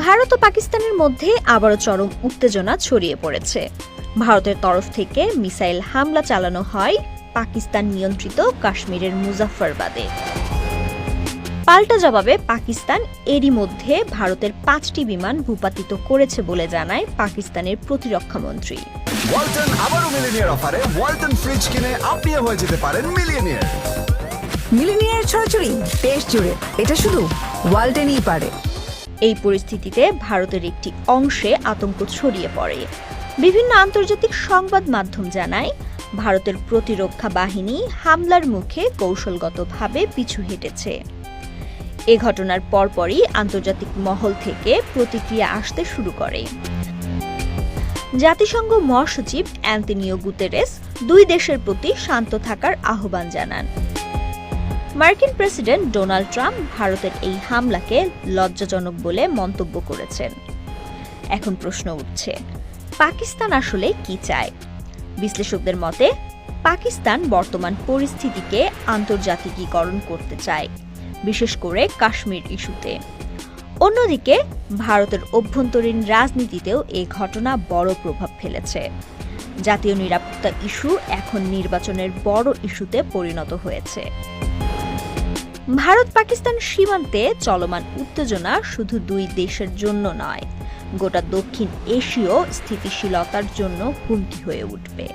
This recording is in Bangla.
ভারত ও পাকিস্তানের মধ্যে আবারও চরম উত্তেজনা ছড়িয়ে পড়েছে। ভারতের তরফ থেকে মিসাইল হামলা চালানো হয় পাকিস্তান নিয়ন্ত্রিত কাশ্মীরের মুজাফফরবাদে। পাল্টা জবাবে পাকিস্তান এরই মধ্যে ভারতের 5টি বিমান ভূপাতিত করেছে বলে জানায় পাকিস্তানের প্রতিরক্ষামন্ত্রী। ওয়ালটন আবারও মিলিনিয়ার অফারে ওয়ালটন ফ্রিজ কিনে আপনিও হয়ে যেতে পারেন মিলিয়নিয়ার। মিলিনিয়ার ছড়াছড়ি দেশ জুড়ে, এটা শুধু ওয়ালটনই পারে। এই পরিস্থিতিতে ভারতের একটি অংশে আতঙ্ক ছড়িয়ে পড়ে। বিভিন্ন আন্তর্জাতিক সংবাদ মাধ্যম জানায়, ভারতের প্রতিরক্ষা বাহিনী হামলার মুখে কৌশলগতভাবে পিছু হটেছে। এ ঘটনার পরপরই আন্তর্জাতিক মহল থেকে প্রতিক্রিয়া আসতে শুরু করে। জাতিসংঘ মহাসচিব অ্যান্তোনিও গুতেরেস 2 দেশের প্রতি শান্ত থাকার আহ্বান জানান। মার্কিন প্রেসিডেন্ট ডোনাল্ড ট্রাম্প ভারতের এই হামলাকে লজ্জাজনক বলে মন্তব্য করেছেন। এখন প্রশ্ন উঠছে, পাকিস্তান আসলে কি চায়? বিশ্লেষকদের মতে, পাকিস্তান বর্তমান পরিস্থিতিকে আন্তর্জাতিকীকরণ করতে চায়, বিশেষ করে কাশ্মীর ইস্যুতে। অন্যদিকে ভারতের অভ্যন্তরীণ রাজনীতিতেও এই ঘটনা বড় প্রভাব ফেলেছে। জাতীয় নিরাপত্তা ইস্যু এখন নির্বাচনের বড় ইস্যুতে পরিণত হয়েছে। ভারত পাকিস্তান সীমান্তে চলমান উত্তেজনা শুধু 2 দেশের জন্য নয়, গোটা দক্ষিণ এশীয় স্থিতিশীলতার জন্য হুমকি হয়ে উঠবে।